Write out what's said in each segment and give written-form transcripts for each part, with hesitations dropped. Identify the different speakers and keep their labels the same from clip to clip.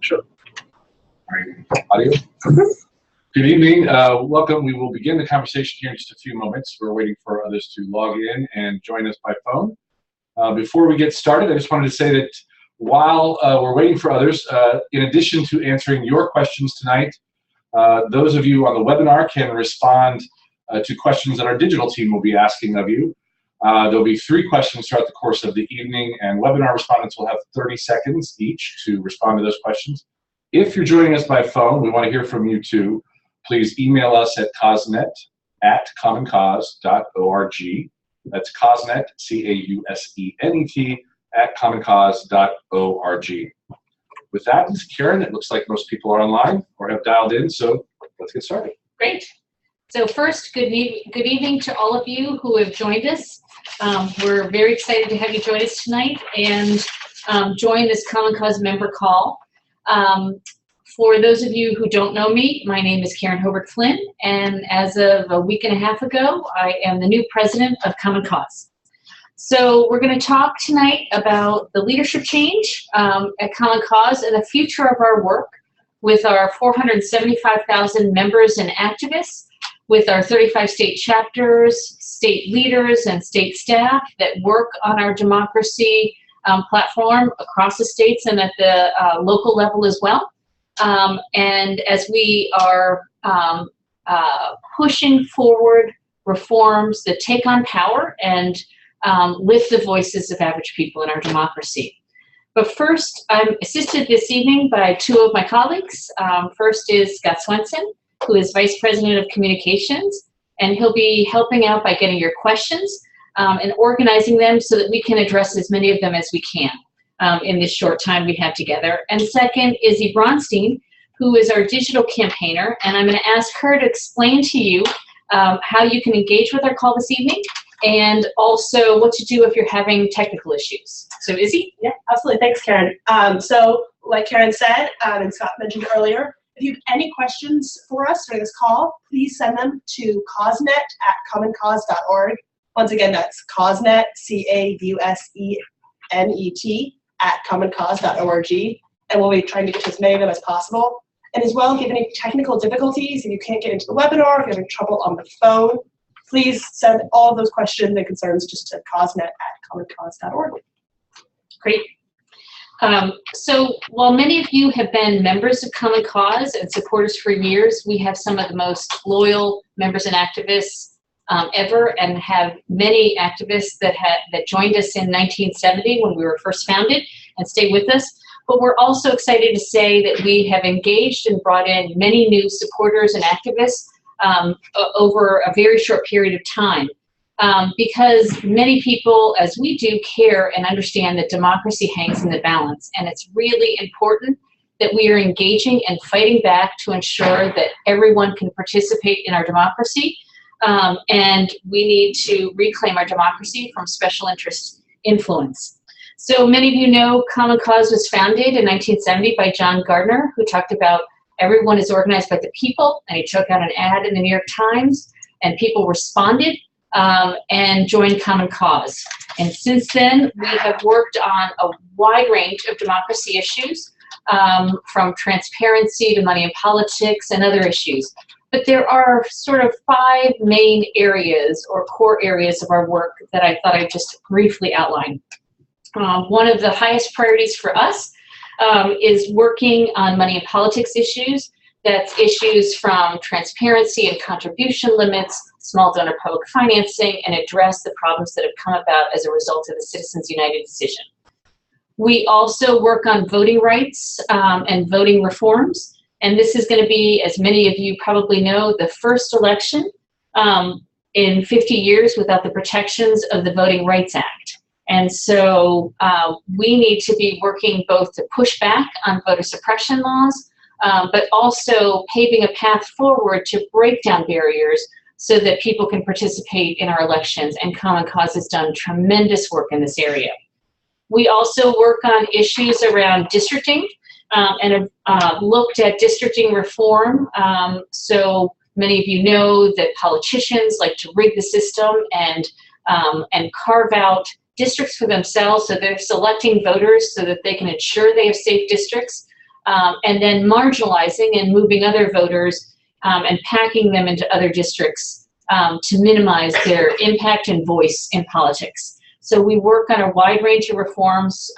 Speaker 1: Sure. All right. Audio. Good evening. Welcome. We will begin the conversation here in just a few moments. We're waiting for others to log in and join us by phone. Before we get started, I just wanted to say that while we're waiting for others, in addition to answering your questions tonight, those of you on the webinar can respond to questions that our digital team will be asking of you. There'll be 3 questions throughout the course of the evening, and webinar respondents will have 30 seconds each to respond to those questions. If you're joining us by phone, we want to hear from you too. Please email us at causnet@commoncause.org. That's causnet, C-A-U-S-E-N-E-T, @commoncause.org. With that, Karen, it looks like most people are online or have dialed in, so let's get started.
Speaker 2: Great. So first, good evening to all of you who have joined us. We're very excited to have you join us tonight and join this Common Cause member call. For those of you who don't know me, my name is Karen Hobert-Flynn, and as of a week and a half ago, I am the new president of Common Cause. So we're going to talk tonight about the leadership change at Common Cause and the future of our work with our 475,000 members and activists, with our 35 state chapters, state leaders, and state staff that work on our democracy platform across the states and at the local level as well. And as we are pushing forward reforms that take on power and lift the voices of average people in our democracy. But first, I'm assisted this evening by 2 of my colleagues. First is Scott Swenson, who is Vice President of Communications, and he'll be helping out by getting your questions and organizing them so that we can address as many of them as we can in this short time we have together. And second, Izzy Bronstein, who is our digital campaigner, and I'm going to ask her to explain to you how you can engage with our call this evening and also what to do if you're having technical issues. So Izzy?
Speaker 3: Yeah, absolutely. Thanks, Karen. So like Karen said, and Scott mentioned earlier, if you have any questions for us during this call, please send them to causnet@commoncause.org. Once again, that's causnet, C-A-U-S-E-N-E-T, @commoncause.org. And we'll be trying to get to as many of them as possible. And as well, if you have any technical difficulties, if you can't get into the webinar, if you're having trouble on the phone, please send all of those questions and concerns just to causnet@commoncause.org.
Speaker 2: Great. So while many of you have been members of Common Cause and supporters for years, we have some of the most loyal members and activists ever, and have many activists that joined us in 1970 when we were first founded and stay with us. But we're also excited to say that we have engaged and brought in many new supporters and activists over a very short period of time. Because many people, as we do, care and understand that democracy hangs in the balance. And it's really important that we are engaging and fighting back to ensure that everyone can participate in our democracy. And we need to reclaim our democracy from special interest influence. So many of you know Common Cause was founded in 1970 by John Gardner, who talked about everyone is organized by the people, and he took out an ad in the New York Times, and people responded and joined Common Cause. And since then, we have worked on a wide range of democracy issues, from transparency to money in politics and other issues. But there are sort of 5 main areas or core areas of our work that I thought I'd just briefly outline. One of the highest priorities for us is working on money and politics issues. That's issues from transparency and contribution limits, small donor public financing, and address the problems that have come about as a result of the Citizens United decision. We also work on voting rights and voting reforms. And this is going to be, as many of you probably know, the first election in 50 years without the protections of the Voting Rights Act. And so we need to be working both to push back on voter suppression laws, but also paving a path forward to break down barriers so that people can participate in our elections. And Common Cause has done tremendous work in this area. We also work on issues around districting and have looked at districting reform. So many of you know that politicians like to rig the system and carve out districts for themselves, so they're selecting voters so that they can ensure they have safe districts. and then marginalizing and moving other voters and packing them into other districts to minimize their impact and voice in politics. So we work on a wide range of reforms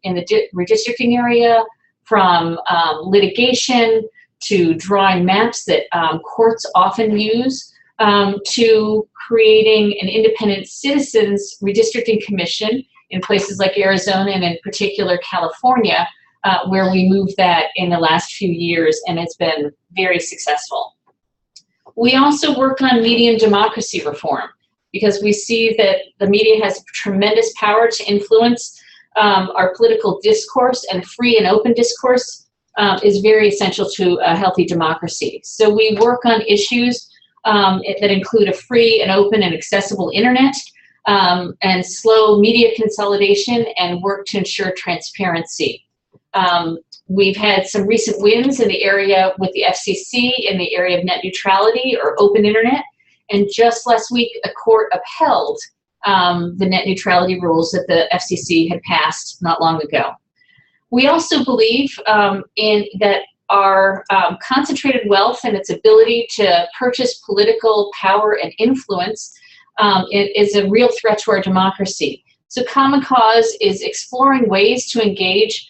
Speaker 2: in the redistricting area, from litigation to drawing maps that courts often use, to creating an independent citizens redistricting commission in places like Arizona and in particular California, where we moved that in the last few years, and it's been very successful. We also work on media and democracy reform, because we see that the media has tremendous power to influence our political discourse, and free and open discourse is very essential to a healthy democracy. So we work on issues that include a free and open and accessible internet, and slow media consolidation, and work to ensure transparency. We've had some recent wins in the area with the FCC in the area of net neutrality or open internet, and just last week a court upheld the net neutrality rules that the FCC had passed not long ago. We also believe in that our concentrated wealth and its ability to purchase political power and influence is a real threat to our democracy. So Common Cause is exploring ways to engage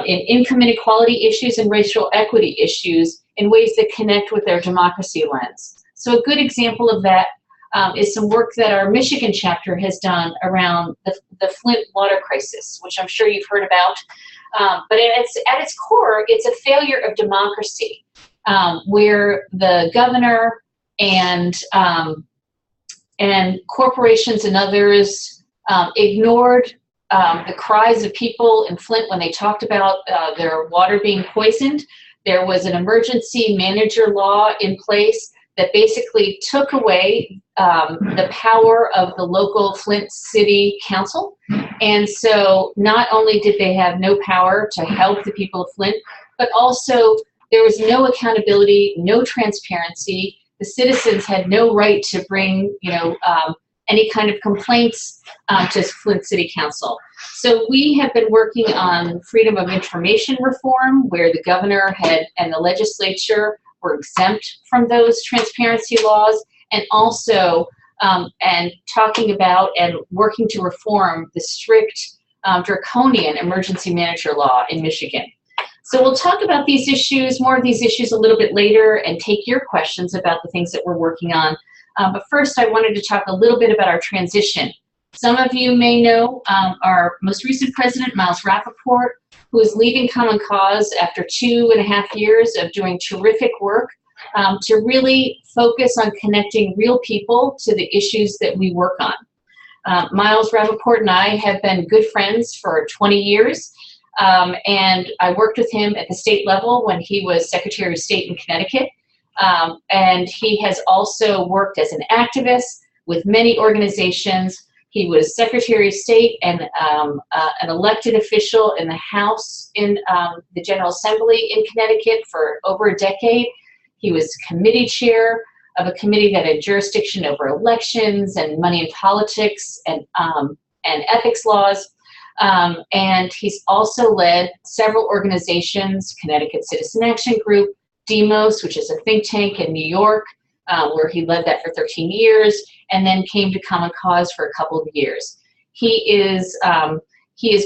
Speaker 2: in income inequality issues and racial equity issues in ways that connect with their democracy lens. So a good example of that is some work that our Michigan chapter has done around the Flint water crisis, which I'm sure you've heard about. But at its core, it's a failure of democracy, where the governor and corporations and others ignored the cries of people in Flint when they talked about their water being poisoned. There was an emergency manager law in place that basically took away the power of the local Flint City Council. And so not only did they have no power to help the people of Flint, but also there was no accountability, no transparency. The citizens had no right to bring, any kind of complaints to Flint City Council. So we have been working on freedom of information reform, where the governor and the legislature were exempt from those transparency laws, and also and talking about and working to reform the strict draconian emergency manager law in Michigan. So we'll talk about these issues, more of these issues a little bit later, and take your questions about the things that we're working on. But first, I wanted to talk a little bit about our transition. Some of you may know our most recent president, Miles Rappaport, who is leaving Common Cause after 2.5 years of doing terrific work to really focus on connecting real people to the issues that we work on. Miles Rappaport and I have been good friends for 20 years, and I worked with him at the state level when he was Secretary of State in Connecticut, and he has also worked as an activist with many organizations. He was Secretary of State and an elected official in the House in the General Assembly in Connecticut for over a decade. He was committee chair of a committee that had jurisdiction over elections and money in politics and ethics laws. And he's also led several organizations, Connecticut Citizen Action Group, Demos, which is a think tank in New York, where he led that for 13 years, and then came to Common Cause for a couple of years. He is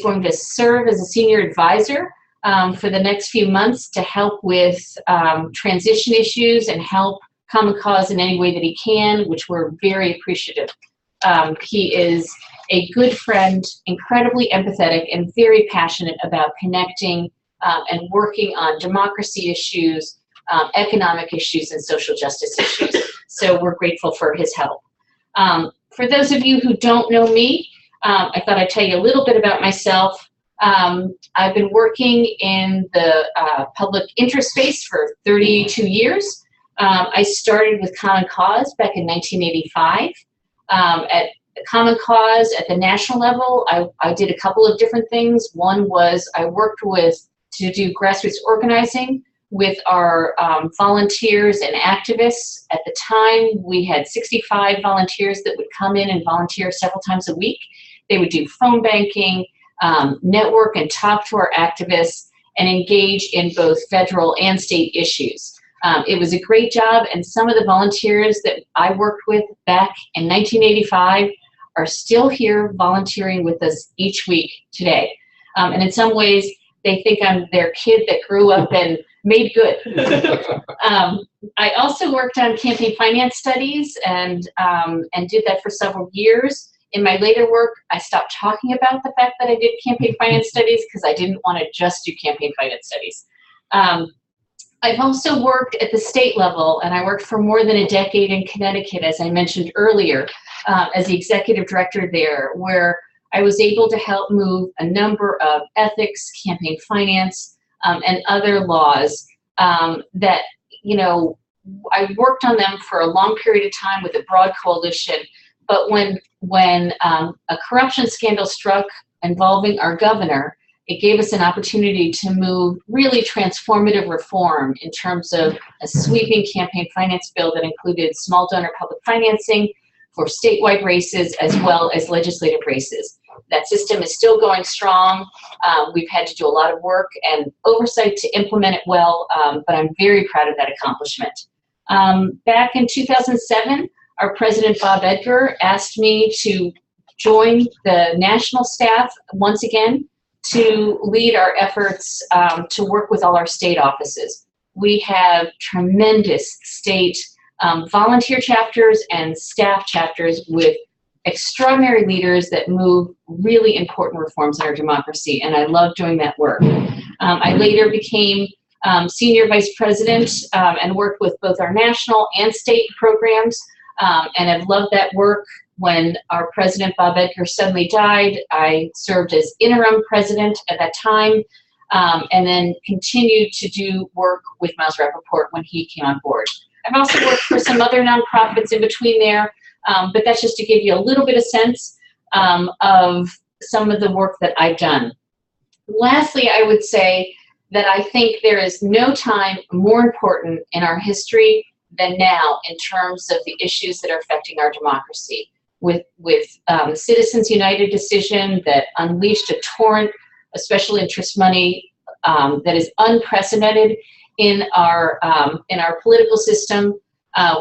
Speaker 2: going to serve as a senior advisor for the next few months to help with transition issues and help Common Cause in any way that he can, which we're very appreciative. He is a good friend, incredibly empathetic, and very passionate about connecting and working on democracy issues, economic issues, and social justice issues. So we're grateful for his help. For those of you who don't know me, I thought I'd tell you a little bit about myself. I've been working in the public interest space for 32 years. I started with Common Cause back in 1985. At Common Cause at the national level, I did a couple of different things. One was I worked to do grassroots organizing with our volunteers and activists. At the time, we had 65 volunteers that would come in and volunteer several times a week. They would do phone banking, network and talk to our activists, and engage in both federal and state issues. It was a great job, and some of the volunteers that I worked with back in 1985 are still here volunteering with us each week today. And in some ways, they think I'm their kid that grew up and made good. I also worked on campaign finance studies and did that for several years. In my later work, I stopped talking about the fact that I did campaign finance studies because I didn't want to just do campaign finance studies. I've also worked at the state level, and I worked for more than a decade in Connecticut, as I mentioned earlier, as the executive director there, where I was able to help move a number of ethics, campaign finance, and other laws that, you know, I worked on them for a long period of time with a broad coalition. But when a corruption scandal struck involving our governor, it gave us an opportunity to move really transformative reform in terms of a sweeping campaign finance bill that included small donor public financing for statewide races as well as legislative races. That system is still going strong. We've had to do a lot of work and oversight to implement it well, but I'm very proud of that accomplishment. Back in 2007, our president, Bob Edgar, asked me to join the national staff once again to lead our efforts to work with all our state offices. We have tremendous state volunteer chapters and staff chapters with extraordinary leaders that move really important reforms in our democracy, and I love doing that work. I later became senior vice president and worked with both our national and state programs, and I've loved that work. When our president, Bob Edgar, suddenly died, I served as interim president at that time, and then continued to do work with Miles Rappaport when he came on board. I've also worked for some other nonprofits in between there, but that's just to give you a little bit of sense of some of the work that I've done. Lastly, I would say that I think there is no time more important in our history than now in terms of the issues that are affecting our democracy. With Citizens United decision that unleashed a torrent of special interest money that is unprecedented in our political system.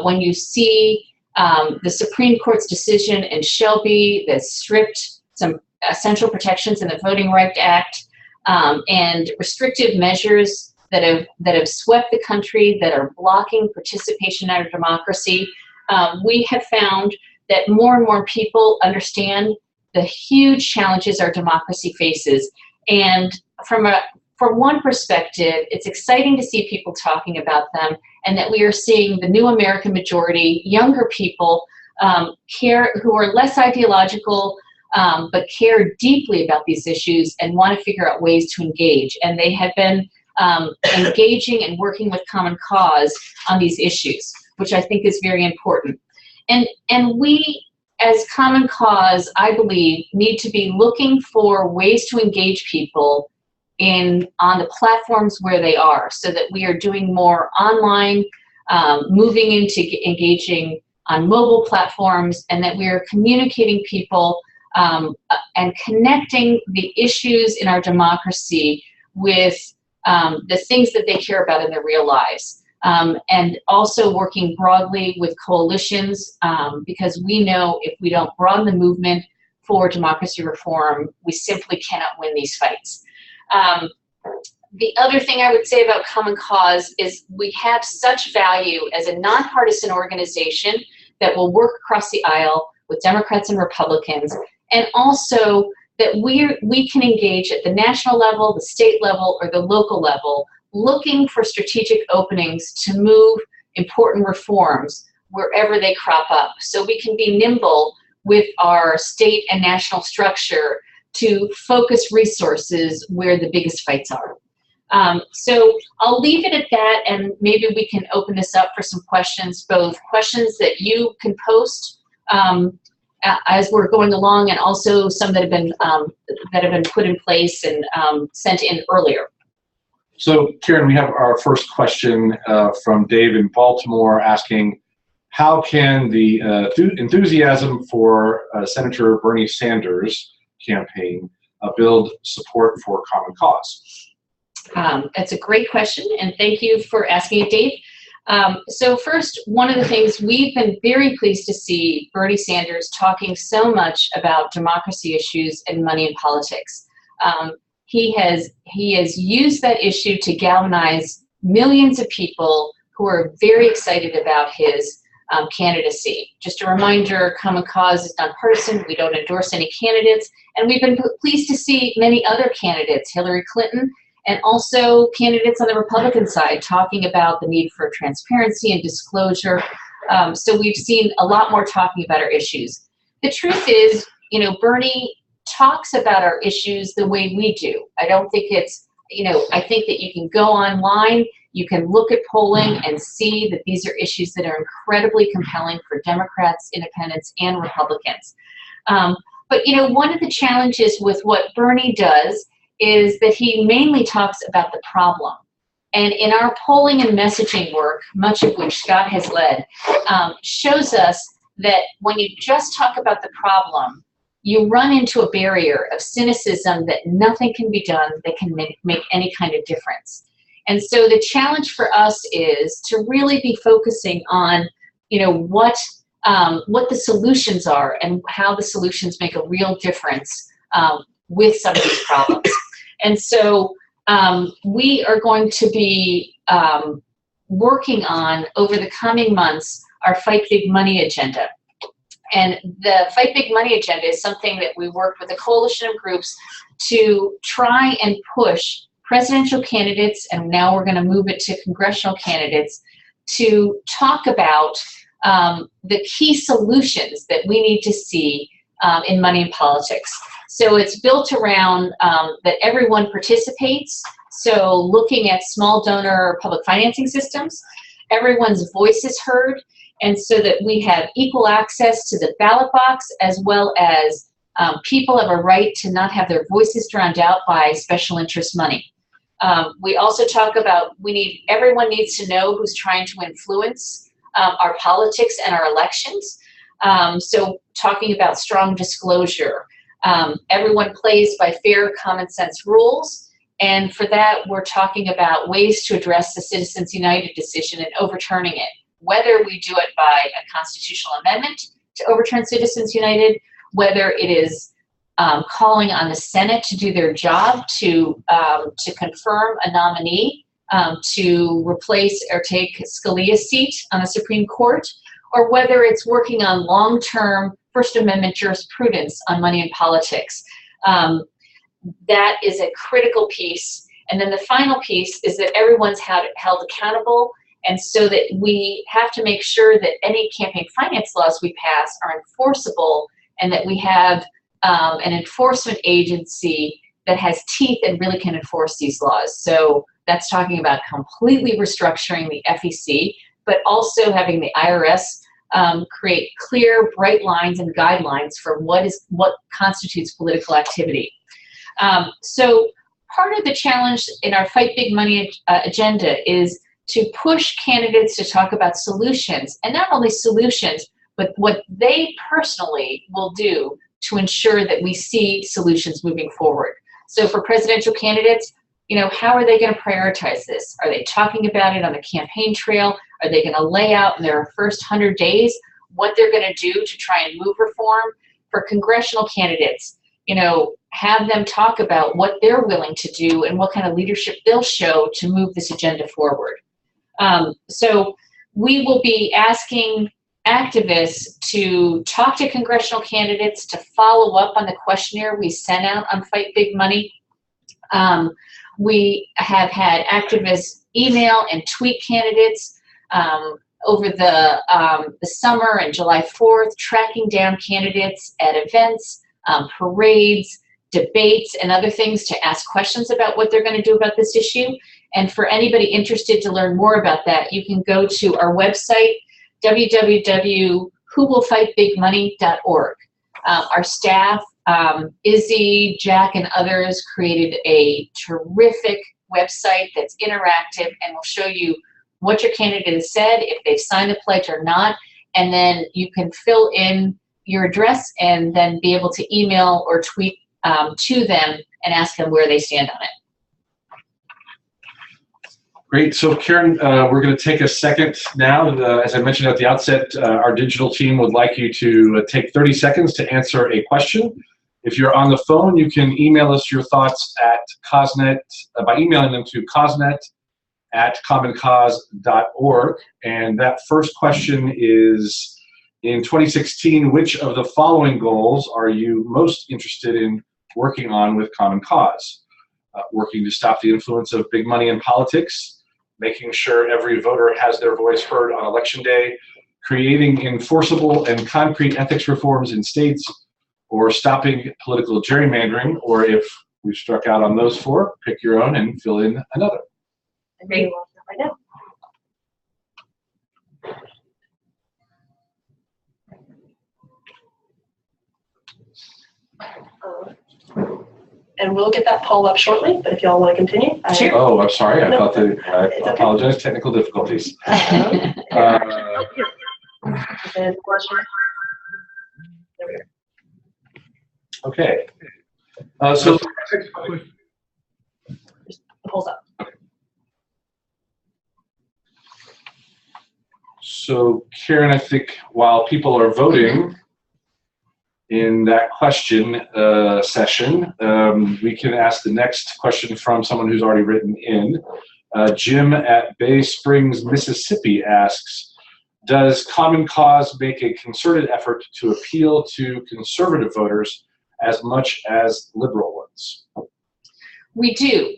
Speaker 2: When you see the Supreme Court's decision in Shelby that stripped some essential protections in the Voting Rights Act and restrictive measures that have swept the country, that are blocking participation in our democracy, we have found that more and more people understand the huge challenges our democracy faces. And from one perspective, it's exciting to see people talking about them, and that we are seeing the new American majority, younger people, who are less ideological, but care deeply about these issues and want to figure out ways to engage. And they have been engaging and working with Common Cause on these issues, which I think is very important. And we, as Common Cause, I believe, need to be looking for ways to engage people on the platforms where they are, so that we are doing more online, moving into engaging on mobile platforms, and that we are communicating people and connecting the issues in our democracy with the things that they care about in their real lives. And also working broadly with coalitions, because we know if we don't broaden the movement for democracy reform, we simply cannot win these fights. The other thing I would say about Common Cause is we have such value as a nonpartisan organization that will work across the aisle with Democrats and Republicans, and also that we can engage at the national level, the state level, or the local level, looking for strategic openings to move important reforms wherever they crop up. So we can be nimble with our state and national structure to focus resources where the biggest fights are. So I'll leave it at that, and maybe we can open this up for some questions, both questions that you can post as we're going along, and also some that have been put in place and sent in earlier.
Speaker 1: So, Karen, we have our first question from Dave in Baltimore asking, how can the enthusiasm for Senator Bernie Sanders' campaign build support for Common Cause?
Speaker 2: That's a great question, and thank you for asking it, Dave. So first, one of the things we've been very pleased to see Bernie Sanders talking so much about democracy issues and money in politics. He has used that issue to galvanize millions of people who are very excited about his candidacy. Just a reminder, Common Cause is nonpartisan. We don't endorse any candidates, and we've been pleased to see many other candidates, Hillary Clinton, and also candidates on the Republican side talking about the need for transparency and disclosure. So we've seen a lot more talking about our issues. The truth is, you know, Bernie talks about our issues the way we do. I don't think it's, you know, I think that you can go online, you can look at polling and see that these are issues that are incredibly compelling for Democrats, independents, and Republicans. But, you know, one of the challenges with what Bernie does is that he mainly talks about the problem. And in our polling and messaging work, much of which Scott has led, shows us that when you just talk about the problem, you run into a barrier of cynicism that nothing can be done that can make any kind of difference. And so the challenge for us is to really be focusing on, you know, what the solutions are and how the solutions make a real difference with some of these problems. And so we are going to be working on, over the coming months, our Fight Big Money agenda. And the Fight Big Money agenda is something that we worked with a coalition of groups to try and push presidential candidates, and now we're going to move it to congressional candidates, to talk about the key solutions that we need to see in money in politics. So it's built around that everyone participates, so looking at small donor public financing systems, everyone's voice is heard, and so that we have equal access to the ballot box, as well as people have a right to not have their voices drowned out by special interest money. We also talk about everyone needs to know who's trying to influence our politics and our elections. So talking about strong disclosure. Everyone plays by fair common sense rules. And for that, we're talking about ways to address the Citizens United decision and overturning it, whether we do it by a constitutional amendment to overturn Citizens United, whether it is calling on the Senate to do their job to confirm a nominee to replace or take Scalia's seat on the Supreme Court, or whether it's working on long-term First Amendment jurisprudence on money in politics. That is a critical piece. And then the final piece is that everyone's held accountable, and so that we have to make sure that any campaign finance laws we pass are enforceable, and that we have an enforcement agency that has teeth and really can enforce these laws. So that's talking about completely restructuring the FEC, but also having the IRS create clear, bright lines and guidelines for what constitutes political activity. So part of the challenge in our Fight Big Money agenda is to push candidates to talk about solutions, and not only solutions, but what they personally will do to ensure that we see solutions moving forward. So for presidential candidates, you know, how are they going to prioritize this? Are they talking about it on the campaign trail? Are they going to lay out in their first 100 days what they're going to do to try and move reform? For congressional candidates, you know, have them talk about what they're willing to do and what kind of leadership they'll show to move this agenda forward. So we will be asking activists to talk to congressional candidates, to follow up on the questionnaire we sent out on Fight Big Money. We have had activists email and tweet candidates over the summer and July 4th, tracking down candidates at events, parades, debates, and other things to ask questions about what they're going to do about this issue. And for anybody interested to learn more about that, you can go to our website, www.whowillfightbigmoney.org. Our staff, Izzy, Jack, and others created a terrific website that's interactive and will show you what your candidate has said, if they've signed the pledge or not, and then you can fill in your address and then be able to email or tweet to them and ask them where they stand on it.
Speaker 1: Great. So, Karen, we're going to take a second now. As I mentioned at the outset, our digital team would like you to take 30 seconds to answer a question. If you're on the phone, you can email us your thoughts at COSNET by emailing them to cosnet@commoncause.org. And that first question is, in 2016, which of the following goals are you most interested in working on with Common Cause? Working to stop the influence of big money in politics, making sure every voter has their voice heard on Election Day, creating enforceable and concrete ethics reforms in states, or stopping political gerrymandering. Or if we've struck out on those four, pick your own and fill in another.
Speaker 3: Great. Right now. And we'll get that poll up shortly, but if y'all want to continue.
Speaker 2: Sure.
Speaker 1: Oh, I'm sorry. I thought that I
Speaker 3: It's okay.
Speaker 1: apologize. Technical difficulties.
Speaker 3: And question. There we go.
Speaker 1: Okay. So
Speaker 3: The poll's up.
Speaker 1: So, Karen, I think while people are voting in that question session, we can ask the next question from someone who's already written in. Jim at Bay Springs, Mississippi asks, does Common Cause make a concerted effort to appeal to conservative voters as much as liberal ones?
Speaker 2: We do.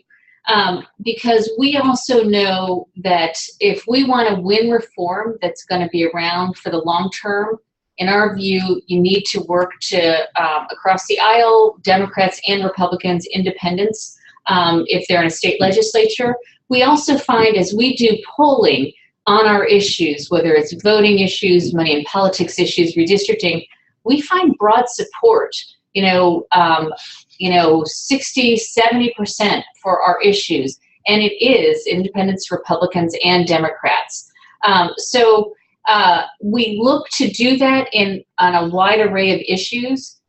Speaker 2: Because we also know that if we want to win reform that's going to be around for the long term, in our view, you need to work to across the aisle, Democrats and Republicans, independents, if they're in a state legislature. We also find as we do polling on our issues, whether it's voting issues, money in politics issues, redistricting, we find broad support. 60, 70% for our issues, and it is independents, Republicans, and Democrats. So we look to do that on a wide array of issues.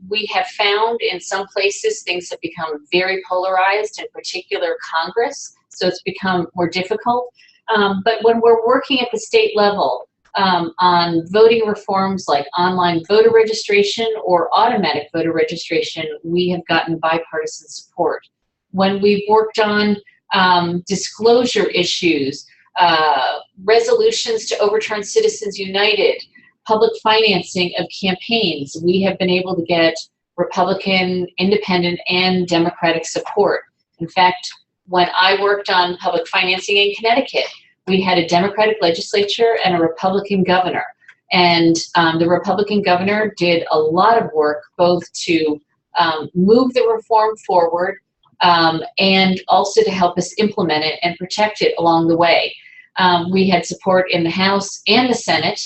Speaker 2: We have found in some places things have become very polarized, in particular Congress, so it's become more difficult. But when we're working at the state level, on voting reforms like online voter registration or automatic voter registration, we have gotten bipartisan support. When we've worked on disclosure issues, resolutions to overturn Citizens United, public financing of campaigns, we have been able to get Republican, Independent, and Democratic support. In fact, when I worked on public financing in Connecticut, we had a Democratic legislature and a Republican governor. And the Republican governor did a lot of work both to move the reform forward and also to help us implement it and protect it along the way. We had support in the House and the Senate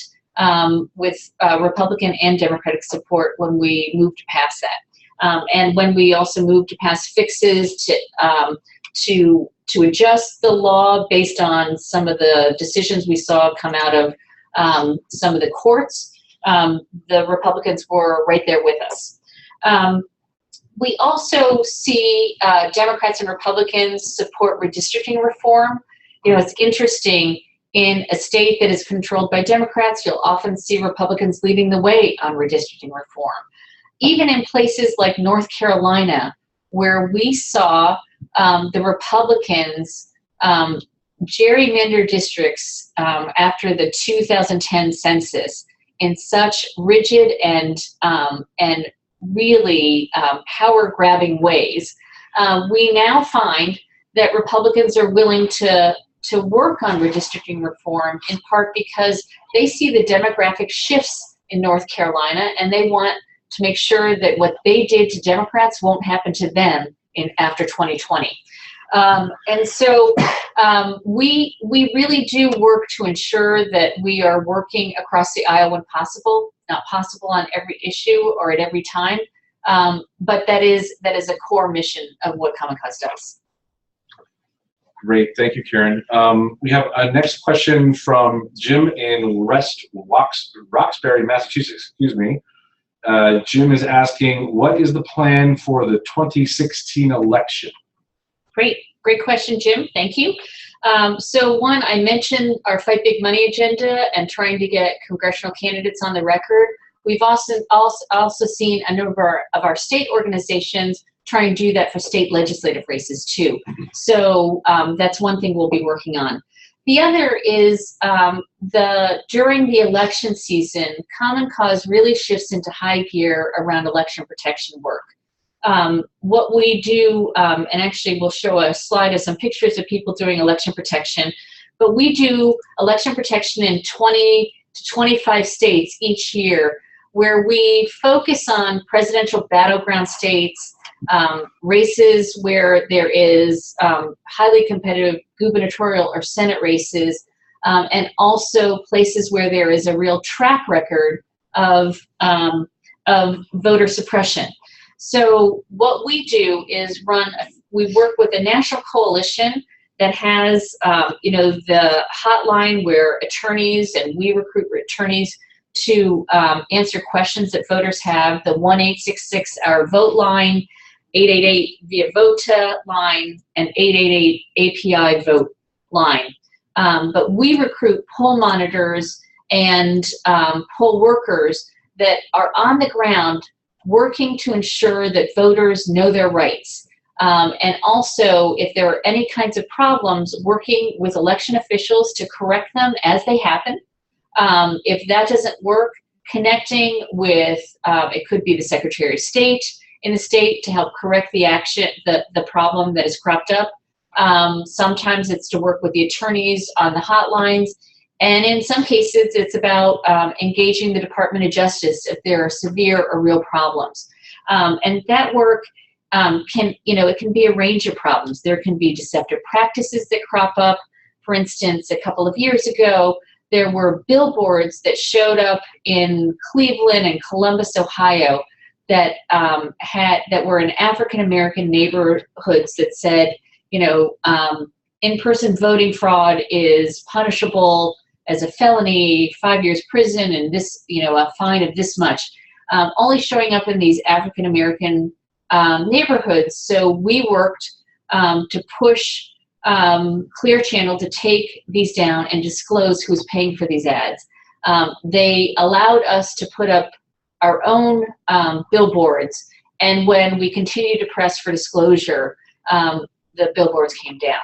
Speaker 2: with Republican and Democratic support when we moved to pass that. And when we also moved to pass fixes to adjust the law based on some of the decisions we saw come out of some of the courts, the Republicans were right there with us. We also see Democrats and Republicans support redistricting reform. It's interesting, in a state that is controlled by Democrats, you'll often see Republicans leading the way on redistricting reform. Even in places like North Carolina, where we saw the Republicans gerrymander districts after the 2010 census in such rigid and really power-grabbing ways, we now find that Republicans are willing to work on redistricting reform, in part because they see the demographic shifts in North Carolina, and they want to make sure that what they did to Democrats won't happen to them after 2020. And so we really do work to ensure that we are working across the aisle when possible, not possible on every issue or at every time, but that is a core mission of what Common Cause does.
Speaker 1: Great, thank you, Karen. We have a next question from Jim in Roxbury, Massachusetts, excuse me. Jim is asking, what is the plan for the 2016 election?
Speaker 2: Great question, Jim. Thank you. So one, I mentioned our Fight Big Money agenda and trying to get congressional candidates on the record. We've also seen a number of our state organizations try and do that for state legislative races too. So that's one thing we'll be working on. The other is during the election season, Common Cause really shifts into high gear around election protection work. What we do, and actually we'll show a slide of some pictures of people doing election protection, but we do election protection in 20 to 25 states each year, where we focus on presidential battleground states, races where there is highly competitive gubernatorial or Senate races, and also places where there is a real track record of voter suppression. So what we do is we work with a national coalition that has, the hotline where attorneys, and we recruit attorneys to answer questions that voters have, the 1-866 Our Vote line, 888 Via Vota line, and 888 API Vote line. But we recruit poll monitors and poll workers that are on the ground working to ensure that voters know their rights. And also, if there are any kinds of problems, working with election officials to correct them as they happen. If that doesn't work, connecting with, it could be the Secretary of State in the state to help correct the problem that has cropped up. Sometimes it's to work with the attorneys on the hotlines. And in some cases, it's about engaging the Department of Justice if there are severe or real problems. And that work it can be a range of problems. There can be deceptive practices that crop up. For instance, a couple of years ago, there were billboards that showed up in Cleveland and Columbus, Ohio, that were in African American neighborhoods that said, in-person voting fraud is punishable as a felony, 5 years prison, and this, a fine of this much. Only showing up in these African American neighborhoods. So we worked to push Clear Channel to take these down and disclose who's paying for these ads. They allowed us to put up our own billboards, and when we continued to press for disclosure, the billboards came down.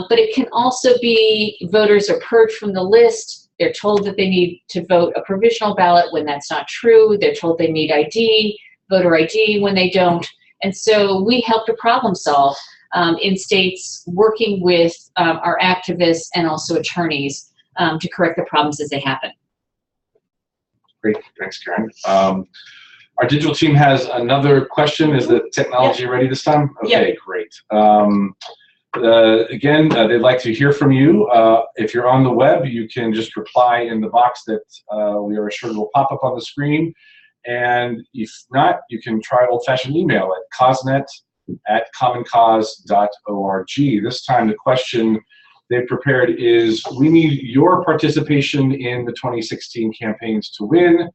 Speaker 2: But it can also be voters are purged from the list. They're told that they need to vote a provisional ballot when that's not true. They're told they need ID, voter ID, when they don't. And so we help to problem solve in states, working with our activists and also attorneys to correct the problems as they happen.
Speaker 1: Great, thanks, Karen. Our digital team has another question. Is the technology ready this time? Okay, great. Again, they'd like to hear from you. If you're on the web, you can just reply in the box that we are assured will pop up on the screen. And if not, you can try old-fashioned email at cosnet@commoncause.org. This time the question they've prepared is, we need your participation in the 2016 campaigns to win.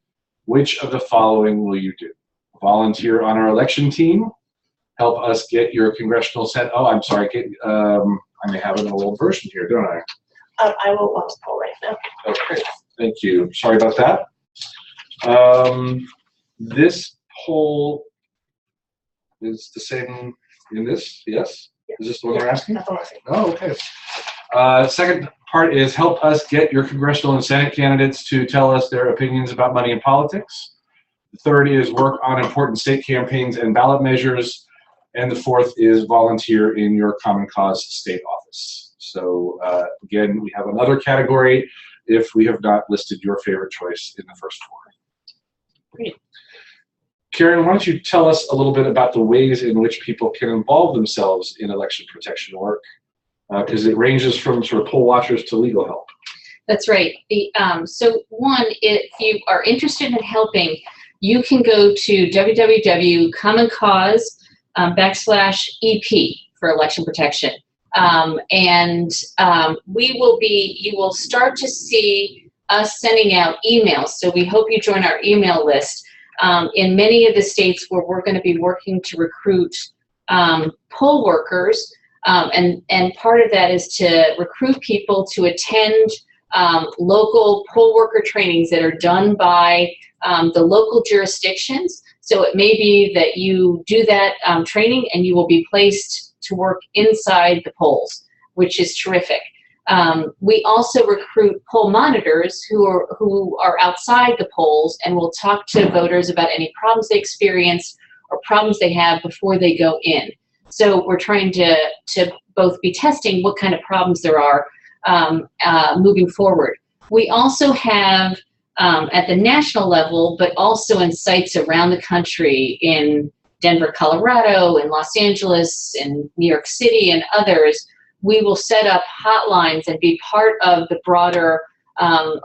Speaker 1: Which of the following will you do? Volunteer on our election team, help us get your congressional I may have an old version here, don't I?
Speaker 3: I will launch the poll right now.
Speaker 1: Okay, thank you. Sorry about that. This poll is the same in this, yes? Is this the one they're asking?
Speaker 3: That's what I'm asking.
Speaker 1: Oh, okay. Second part is help us get your congressional and Senate candidates to tell us their opinions about money and politics. The third is work on important state campaigns and ballot measures. And the fourth is volunteer in your Common Cause state office. So again, we have another category if we have not listed your favorite choice in the first four.
Speaker 2: Great.
Speaker 1: Karen, why don't you tell us a little bit about the ways in which people can involve themselves in election protection work? Because it ranges from sort of poll watchers to legal help.
Speaker 2: That's right. So one, if you are interested in helping, you can go to www.commoncause.org/EP for election protection. You will start to see us sending out emails. So we hope you join our email list. In many of the states where we're going to be working to recruit poll workers, And part of that is to recruit people to attend local poll worker trainings that are done by the local jurisdictions. So it may be that you do that training and you will be placed to work inside the polls, which is terrific. We also recruit poll monitors who are outside the polls and will talk to voters about any problems they experience or problems they have before they go in. So we're trying to both be testing what kind of problems there are moving forward. We also have at the national level, but also in sites around the country, in Denver, Colorado, in Los Angeles, in New York City, and others, we will set up hotlines and be part of the broader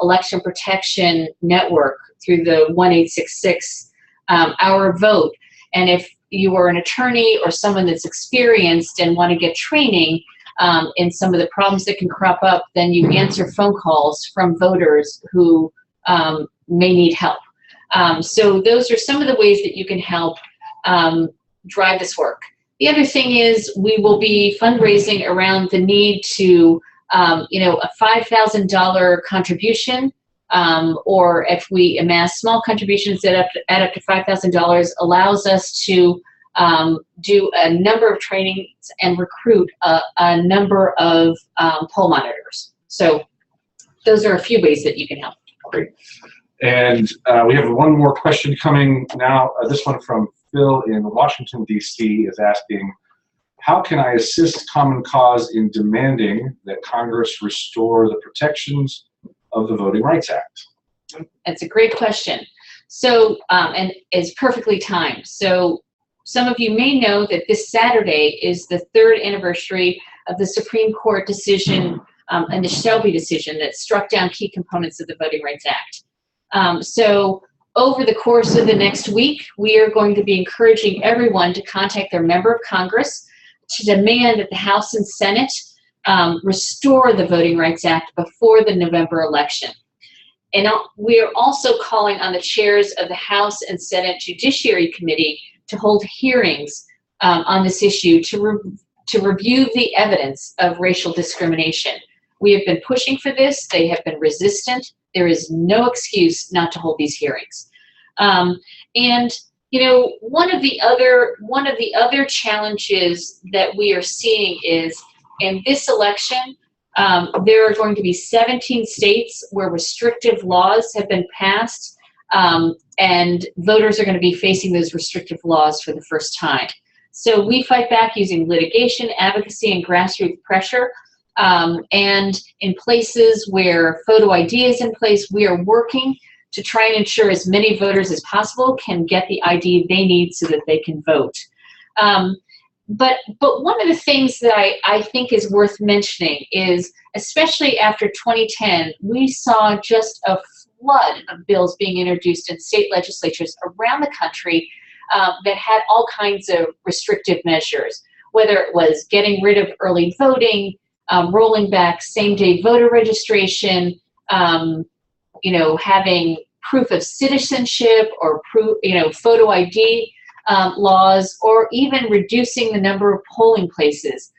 Speaker 2: election protection network through the 1-866 Our Vote. And if you are an attorney or someone that's experienced and want to get training in some of the problems that can crop up, then you answer phone calls from voters who may need help. So those are some of the ways that you can help drive this work. The other thing is we will be fundraising around the need to, a $5,000 contribution, or if we amass small contributions that add up to $5,000, allows us to do a number of trainings and recruit a number of poll monitors. So those are a few ways that you can help.
Speaker 1: Great. And we have one more question coming now. This one from Phil in Washington, D.C. is asking, how can I assist Common Cause in demanding that Congress restore the protections of the Voting Rights Act?
Speaker 2: That's a great question. So, and it's perfectly timed. So some of you may know that this Saturday is the 3rd anniversary of the Supreme Court decision and the Shelby decision that struck down key components of the Voting Rights Act. So over the course of the next week, we are going to be encouraging everyone to contact their member of Congress to demand that the House and Senate restore the Voting Rights Act before the November election. And we are also calling on the chairs of the House and Senate Judiciary Committee to hold hearings on this issue to review the evidence of racial discrimination. We have been pushing for this. They have been resistant. There is no excuse not to hold these hearings. And one of the other challenges that we are seeing is in this election, there are going to be 17 states where restrictive laws have been passed, and voters are going to be facing those restrictive laws for the first time. So we fight back using litigation, advocacy, and grassroots pressure. And in places where photo ID is in place, we are working to try and ensure as many voters as possible can get the ID they need so that they can vote. But one of the things that I think is worth mentioning is, especially after 2010, we saw just a flood of bills being introduced in state legislatures around the country that had all kinds of restrictive measures, whether it was getting rid of early voting, rolling back same-day voter registration, having proof of citizenship or photo ID laws, or even reducing the number of polling places.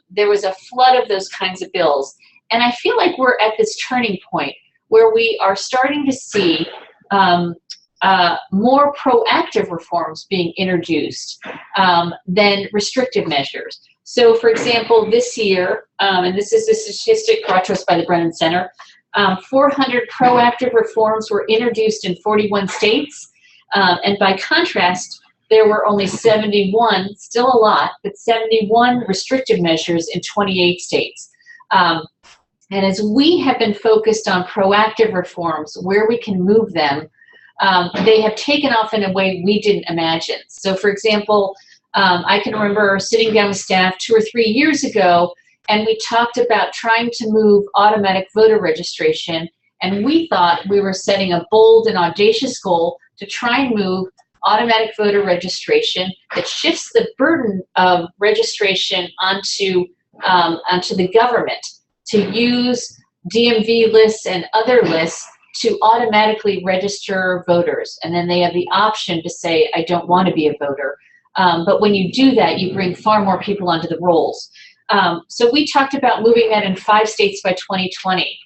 Speaker 2: There was a flood of those kinds of bills. And I feel like we're at this turning point where we are starting to see more proactive reforms being introduced than restrictive measures. So, for example, this year, and this is a statistic brought to us by the Brennan Center, 400 proactive reforms were introduced in 41 states. And by contrast, there were only 71, still a lot, but 71 restrictive measures in 28 states. And as we have been focused on proactive reforms, where we can move them, they have taken off in a way we didn't imagine. So, for example, I can remember sitting down with staff 2 or 3 years ago, and we talked about trying to move automatic voter registration, and we thought we were setting a bold and audacious goal to try and move automatic voter registration that shifts the burden of registration onto the government to use DMV lists and other lists to automatically register voters. And then they have the option to say, I don't want to be a voter. But when you do that, you bring far more people onto the rolls. So we talked about moving that in 5 states by 2020.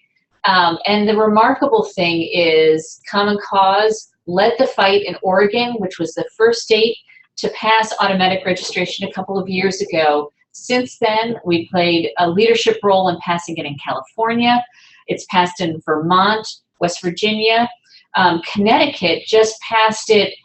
Speaker 2: And the remarkable thing is Common Cause led the fight in Oregon, which was the first state to pass automatic registration a couple of years ago. Since then, we played a leadership role in passing it in California. It's passed in Vermont, West Virginia. Connecticut just passed it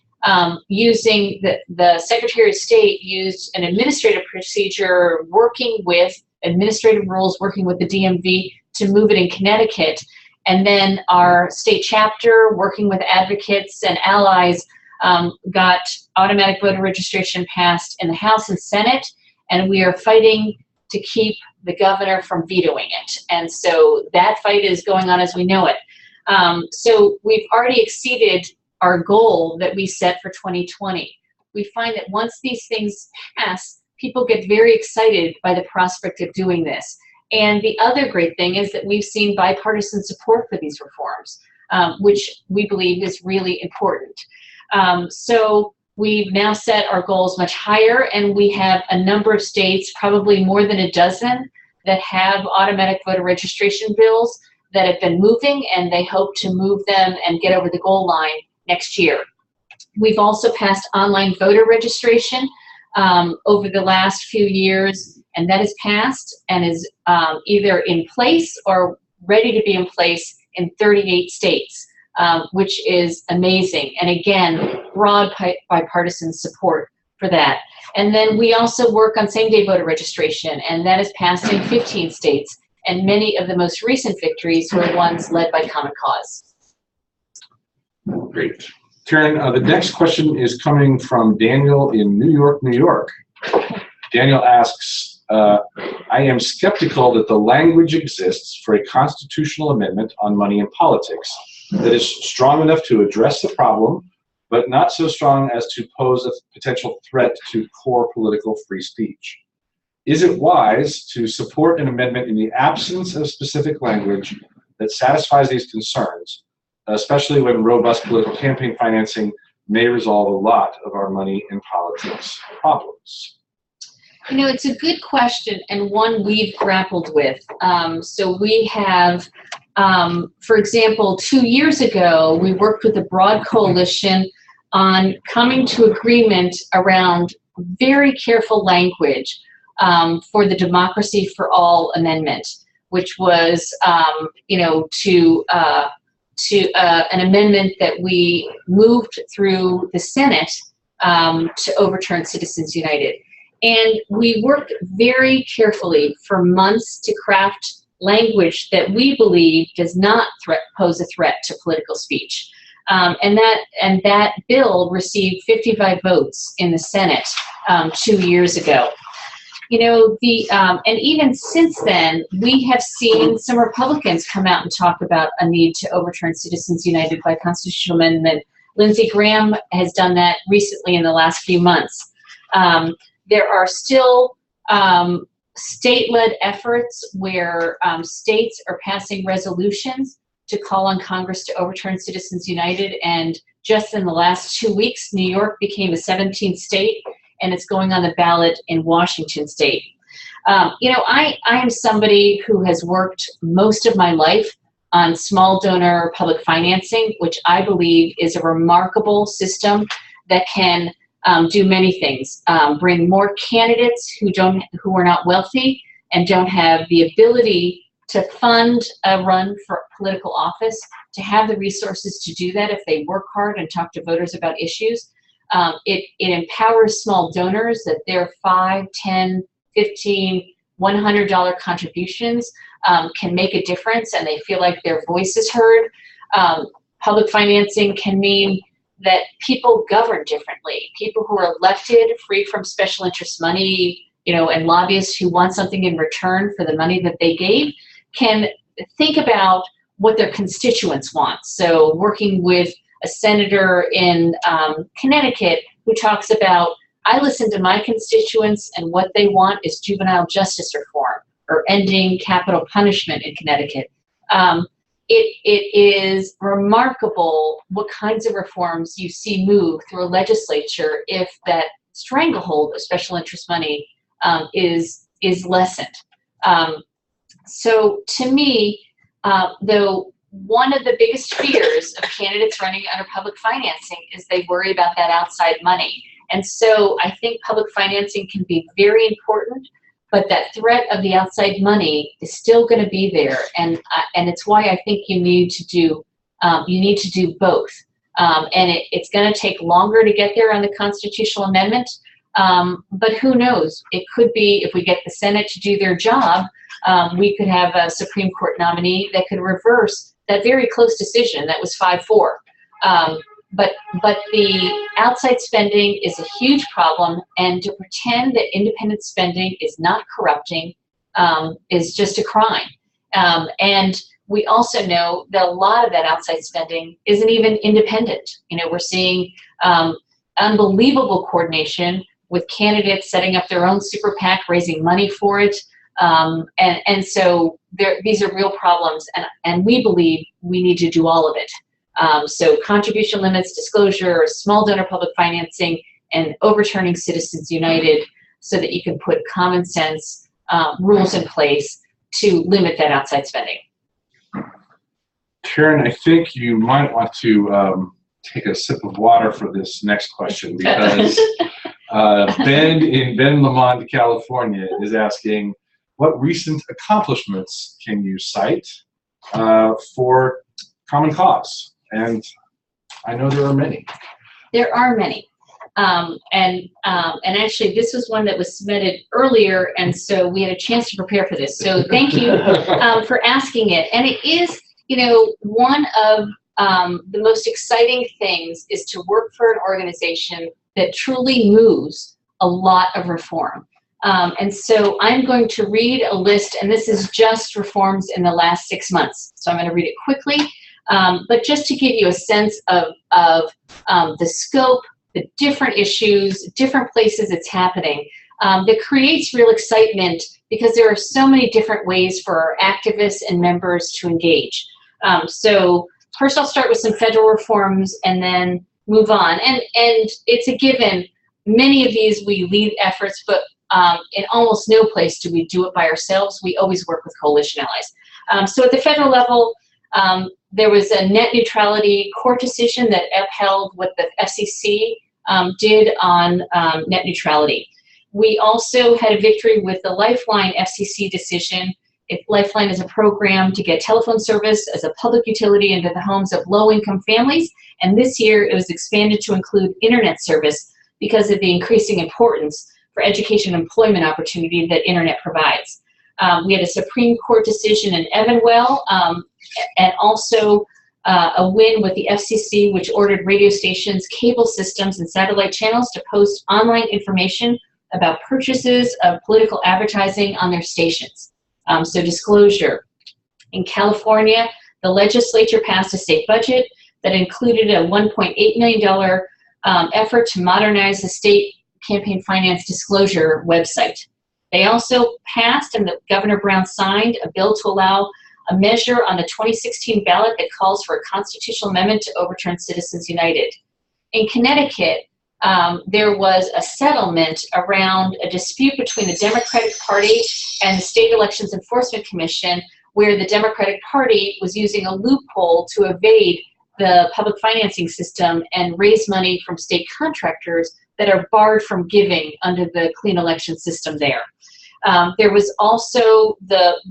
Speaker 2: using the Secretary of State used an administrative procedure working with administrative rules, working with the DMV to move it in Connecticut. And then our state chapter, working with advocates and allies, got automatic voter registration passed in the House and Senate, and we are fighting to keep the governor from vetoing it. And so that fight is going on as we know it. So we've already exceeded our goal that we set for 2020. We find that once these things pass, people get very excited by the prospect of doing this. And the other great thing is that we've seen bipartisan support for these reforms, which we believe is really important. So we've now set our goals much higher, and we have a number of states, probably more than a dozen, that have automatic voter registration bills that have been moving, and they hope to move them and get over the goal line next year. We've also passed online voter registration over the last few years, and that is passed and is either in place or ready to be in place in 38 states, which is amazing. And again, broad bipartisan support for that. And then we also work on same-day voter registration, and that is passed in 15 states. And many of the most recent victories were ones led by Common Cause.
Speaker 1: Great. Karen, the next question is coming from Daniel in New York, New York. Daniel asks, I am skeptical that the language exists for a constitutional amendment on money and politics that is strong enough to address the problem, but not so strong as to pose a potential threat to core political free speech. Is it wise to support an amendment in the absence of specific language that satisfies these concerns, especially when robust political campaign financing may resolve a lot of our money and politics problems?
Speaker 2: You know, it's a good question, and one we've grappled with. So we have, for example, 2 years ago, we worked with a broad coalition on coming to agreement around very careful language for the Democracy for All Amendment, which was, you know, to an amendment that we moved through the Senate to overturn Citizens United. And we worked very carefully for months to craft language that we believe does not pose a threat to political speech. And that bill received 55 votes in the Senate 2 years ago. You know, and even since then, we have seen some Republicans come out and talk about a need to overturn Citizens United by constitutional amendment. Lindsey Graham has done that recently in the last few months. There are still state-led efforts where states are passing resolutions to call on Congress to overturn Citizens United, and just in the last 2 weeks, New York became a 17th state, and it's going on the ballot in Washington state. You know, I am somebody who has worked most of my life on small donor public financing, which I believe is a remarkable system that can do many things. Bring more candidates who are not wealthy and don't have the ability to fund a run for political office, to have the resources to do that if they work hard and talk to voters about issues. It empowers small donors that their $5, $10, $15, $100 contributions can make a difference, and they feel like their voice is heard. Public financing can mean that people govern differently. People who are elected, free from special interest money, you know, and lobbyists who want something in return for the money that they gave, can think about what their constituents want. So working with a senator in Connecticut who talks about, I listen to my constituents and what they want is juvenile justice reform or ending capital punishment in Connecticut. It is remarkable what kinds of reforms you see move through a legislature if that stranglehold of special interest money is lessened. So to me, though, one of the biggest fears of candidates running under public financing is they worry about that outside money. And so I think public financing can be very important, but that threat of the outside money is still going to be there. And it's why I think you need to do both. And it's going to take longer to get there on the constitutional amendment. But who knows? It could be, if we get the Senate to do their job, we could have a Supreme Court nominee that could reverse that very close decision that was 5-4. But the outside spending is a huge problem, and to pretend that independent spending is not corrupting is just a crime. And we also know that a lot of that outside spending isn't even independent. You know, we're seeing unbelievable coordination with candidates setting up their own super PAC, raising money for it. And so these are real problems, and we believe we need to do all of it. So contribution limits, disclosure, small donor public financing, and overturning Citizens United so that you can put common sense rules in place to limit that outside spending.
Speaker 1: Karen, I think you might want to take a sip of water for this next question, because Ben in Ben Lamont, California is asking, what recent accomplishments can you cite for Common Cause? And I know there are many.
Speaker 2: There are many. And actually, this was one that was submitted earlier, and so we had a chance to prepare for this. So thank you for asking it. And it is, you know, one of the most exciting things is to work for an organization that truly moves a lot of reform. And so I'm going to read a list, and this is just reforms in the last 6 months. So I'm going to read it quickly, but just to give you a sense of the scope, the different issues, different places it's happening, that creates real excitement because there are so many different ways for our activists and members to engage. So first I'll start with some federal reforms and then move on. And it's a given, many of these we lead efforts, but in almost no place do we do it by ourselves. We always work with coalition allies. So at the federal level, there was a net neutrality court decision that upheld what the FCC did on net neutrality. We also had a victory with the Lifeline FCC decision. If Lifeline is a program to get telephone service as a public utility into the homes of low-income families, and this year it was expanded to include internet service because of the increasing importance for education and employment opportunity that internet provides. We had a Supreme Court decision in Evanwell, and also a win with the FCC, which ordered radio stations, cable systems, and satellite channels to post online information about purchases of political advertising on their stations. So disclosure. In California, the legislature passed a state budget that included a $1.8 million effort to modernize the state campaign finance disclosure website. They also passed, and Governor Brown signed, a bill to allow a measure on the 2016 ballot that calls for a constitutional amendment to overturn Citizens United. In Connecticut, there was a settlement around a dispute between the Democratic Party and the State Elections Enforcement Commission, where the Democratic Party was using a loophole to evade the public financing system and raise money from state contractors that are barred from giving under the clean election system there. There was also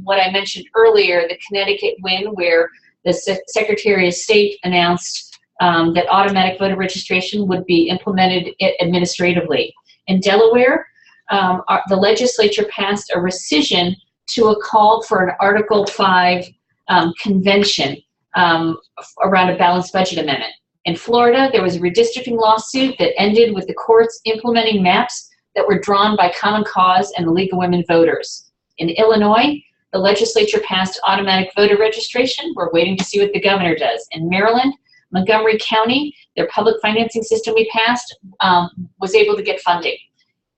Speaker 2: what I mentioned earlier, the Connecticut win, where the Secretary of State announced that automatic voter registration would be implemented administratively. In Delaware, the legislature passed a rescission to a call for an Article 5 convention around a balanced budget amendment. In Florida, there was a redistricting lawsuit that ended with the courts implementing maps that were drawn by Common Cause and the League of Women Voters. In Illinois, the legislature passed automatic voter registration. We're waiting to see what the governor does. In Maryland, Montgomery County, their public financing system we passed was able to get funding.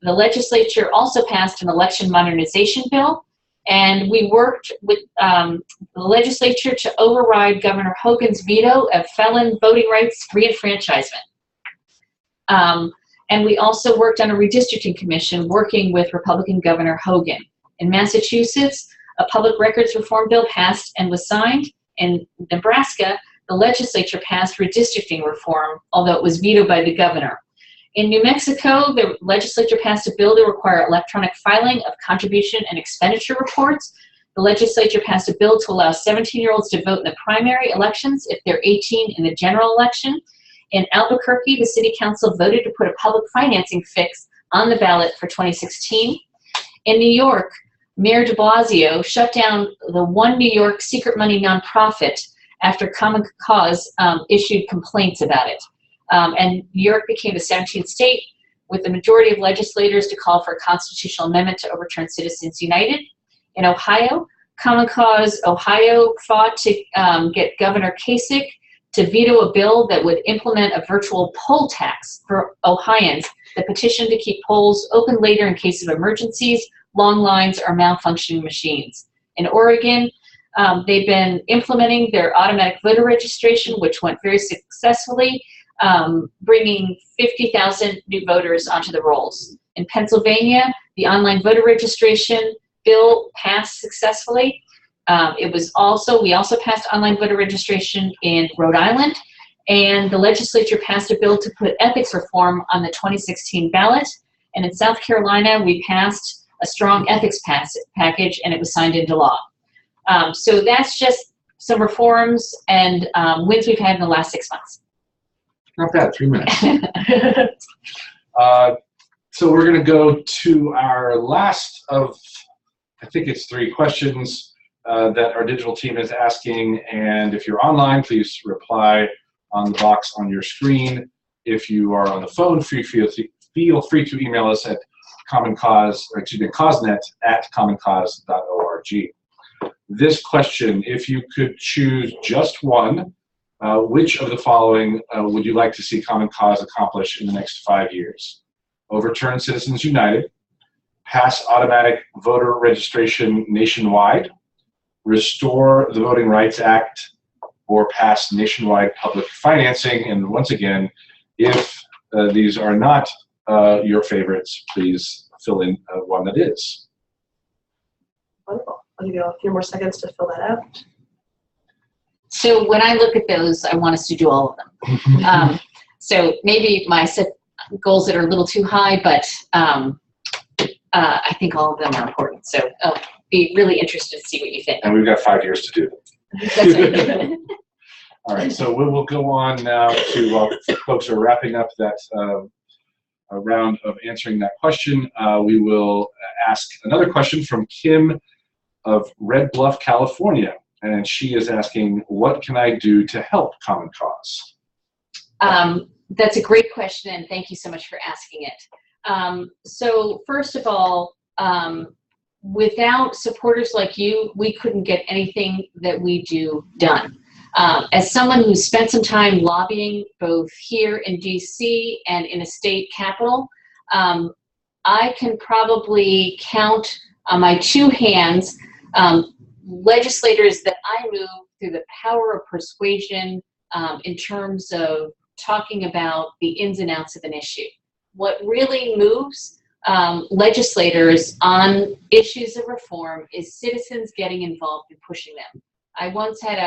Speaker 2: The legislature also passed an election modernization bill, and we worked with the legislature to override Governor Hogan's veto of felon voting rights reenfranchisement. And we also worked on a redistricting commission working with Republican Governor Hogan. In Massachusetts, a public records reform bill passed and was signed. In Nebraska, the legislature passed redistricting reform, although it was vetoed by the governor. In New Mexico, the legislature passed a bill to require electronic filing of contribution and expenditure reports. The legislature passed a bill to allow 17-year-olds to vote in the primary elections if they're 18 in the general election. In Albuquerque, the city council voted to put a public financing fix on the ballot for 2016. In New York, Mayor de Blasio shut down the One New York secret money nonprofit after Common Cause issued complaints about it. And New York became the 17th state with the majority of legislators to call for a constitutional amendment to overturn Citizens United. In Ohio, Common Cause Ohio fought to get Governor Kasich to veto a bill that would implement a virtual poll tax for Ohioans that petitioned to keep polls open later in case of emergencies, long lines, or malfunctioning machines. In Oregon, they've been implementing their automatic voter registration, which went very successfully, bringing 50,000 new voters onto the rolls. In Pennsylvania, the online voter registration bill passed successfully. We also passed online voter registration in Rhode Island, and the legislature passed a bill to put ethics reform on the 2016 ballot. And in South Carolina, we passed a strong ethics package, and it was signed into law. So that's just some reforms and wins we've had in the last 6 months.
Speaker 1: Not bad, 3 minutes. So we're going to go to our last of, I think it's 3 questions that our digital team is asking. And if you're online, please reply on the box on your screen. If you are on the phone, feel free to email us at cosnet@commoncause.org. This question, if you could choose just one, which of the following would you like to see Common Cause accomplish in the next 5 years? Overturn Citizens United, pass automatic voter registration nationwide, restore the Voting Rights Act, or pass nationwide public financing. And once again, if these are not your favorites, please fill in one that is.
Speaker 3: Wonderful. I'll give you a few more seconds to fill that out.
Speaker 2: So when I look at those, I want us to do all of them. So maybe my set goals that are a little too high, but I think all of them are important. So I'll be really interested to see what you think.
Speaker 1: And we've got 5 years to do them.
Speaker 2: That's right.
Speaker 1: All right, so we will go on now to, while folks are wrapping up that a round of answering that question, we will ask another question from Kim of Red Bluff, California. And she is asking, what can I do to help Common Cause?
Speaker 2: That's a great question, and thank you so much for asking it. So first of all, without supporters like you, we couldn't get anything that we do done. As someone who's spent some time lobbying both here in DC and in a state capital, I can probably count on my 2 hands legislators that I move through the power of persuasion in terms of talking about the ins and outs of an issue. What really moves legislators on issues of reform is citizens getting involved and pushing them. I once had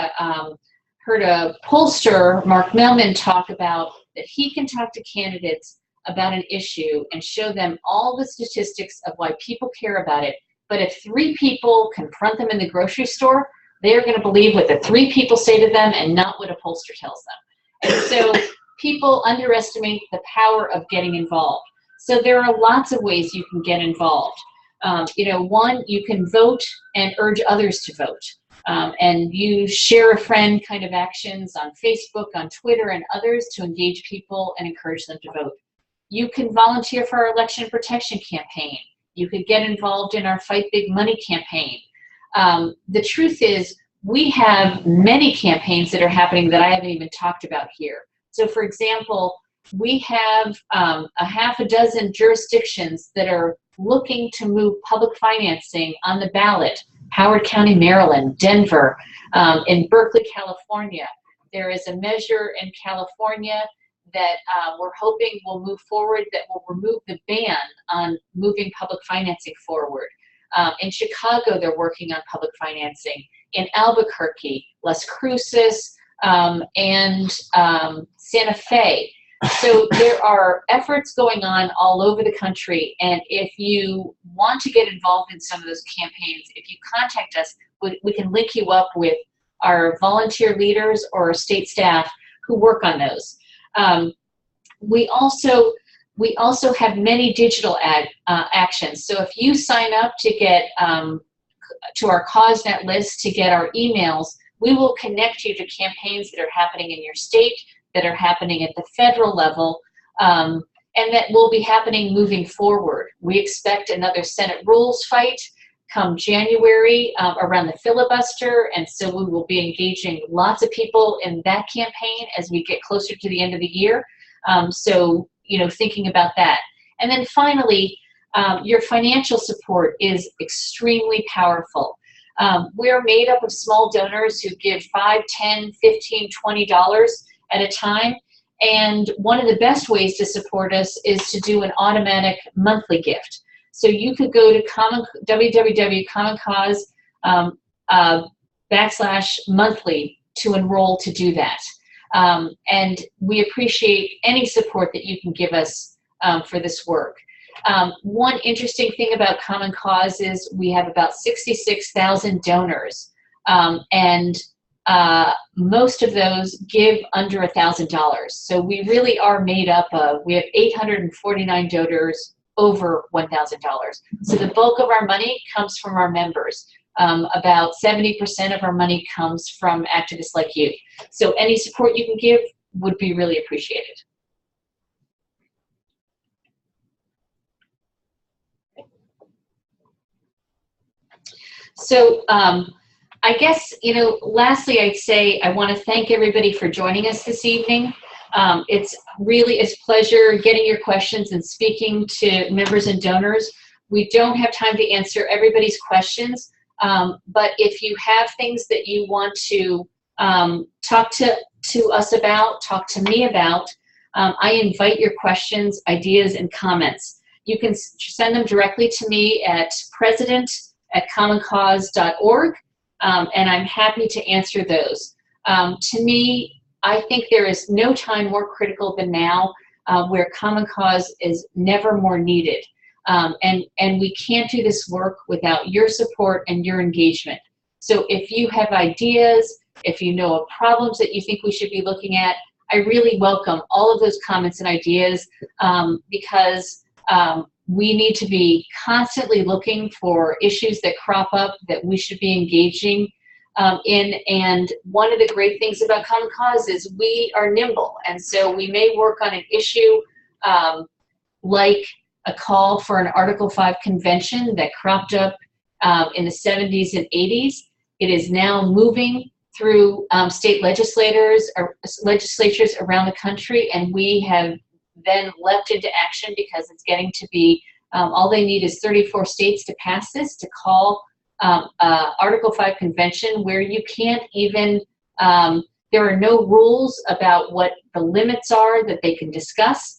Speaker 2: heard a pollster, Mark Mellman, talk about that he can talk to candidates about an issue and show them all the statistics of why people care about it. But if 3 people confront them in the grocery store, they're going to believe what the 3 people say to them and not what a pollster tells them. And so people underestimate the power of getting involved. So there are lots of ways you can get involved. One, you can vote and urge others to vote. And you share a friend kind of actions on Facebook, on Twitter, and others to engage people and encourage them to vote. You can volunteer for our election protection campaign. You could get involved in our Fight Big Money campaign. The truth is, we have many campaigns that are happening that I haven't even talked about here. So for example, we have a half a dozen jurisdictions that are looking to move public financing on the ballot. Howard County, Maryland, Denver, in Berkeley, California. There is a measure in California that we're hoping will move forward, that will remove the ban on moving public financing forward. In Chicago, they're working on public financing. In Albuquerque, Las Cruces, and Santa Fe. So there are efforts going on all over the country, and if you want to get involved in some of those campaigns, if you contact us, we can link you up with our volunteer leaders or our state staff who work on those. We also have many digital actions. So if you sign up to get to our CauseNet list to get our emails, we will connect you to campaigns that are happening in your state, that are happening at the federal level, and that will be happening moving forward. We expect another Senate rules fight come January around the filibuster, and so we will be engaging lots of people in that campaign as we get closer to the end of the year. So, you know, thinking about that. And then finally, your financial support is extremely powerful. We're made up of small donors who give $5, $10, $15, $20 at a time. And one of the best ways to support us is to do an automatic monthly gift. So you could go to www.commoncause.com/monthly to enroll to do that. And we appreciate any support that you can give us for this work. One interesting thing about Common Cause is we have about 66,000 donors, and most of those give under $1,000. So we really are made up of, we have 849 donors over $1,000. So the bulk of our money comes from our members. About 70% of our money comes from activists like you. So any support you can give would be really appreciated. So I guess, you know, lastly, I'd say I want to thank everybody for joining us this evening. It's really a pleasure getting your questions and speaking to members and donors. We don't have time to answer everybody's questions, but if you have things that you want to talk to us about, talk to me about, I invite your questions, ideas, and comments. You can send them directly to me at president@commoncause.org, and I'm happy to answer those. To me, I think there is no time more critical than now, where Common Cause is never more needed. And we can't do this work without your support and your engagement. So if you have ideas, if you know of problems that you think we should be looking at, I really welcome all of those comments and ideas, because we need to be constantly looking for issues that crop up that we should be engaging in. And one of the great things about Common Cause is we are nimble. And so we may work on an issue like a call for an Article 5 convention that cropped up in the 70s and 80s. It is now moving through state legislatures around the country, and we have then leapt into action because it's getting to be, all they need is 34 states to pass this, to call Article 5 convention, where you can't even, there are no rules about what the limits are that they can discuss.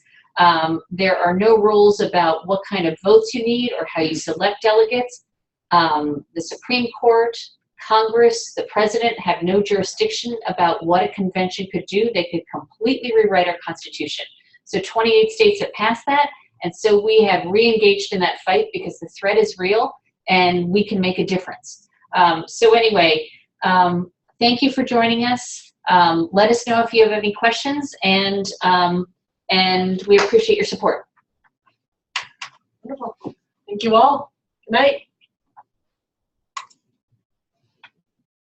Speaker 2: There are no rules about what kind of votes you need or how you select delegates. The Supreme Court, Congress, the President have no jurisdiction about what a convention could do. They could completely rewrite our Constitution. So 28 states have passed that, and so we have re-engaged in that fight because the threat is real and we can make a difference. So anyway, thank you for joining us. Let us know if you have any questions, and we appreciate your support.
Speaker 3: Wonderful. Thank you all. Good night.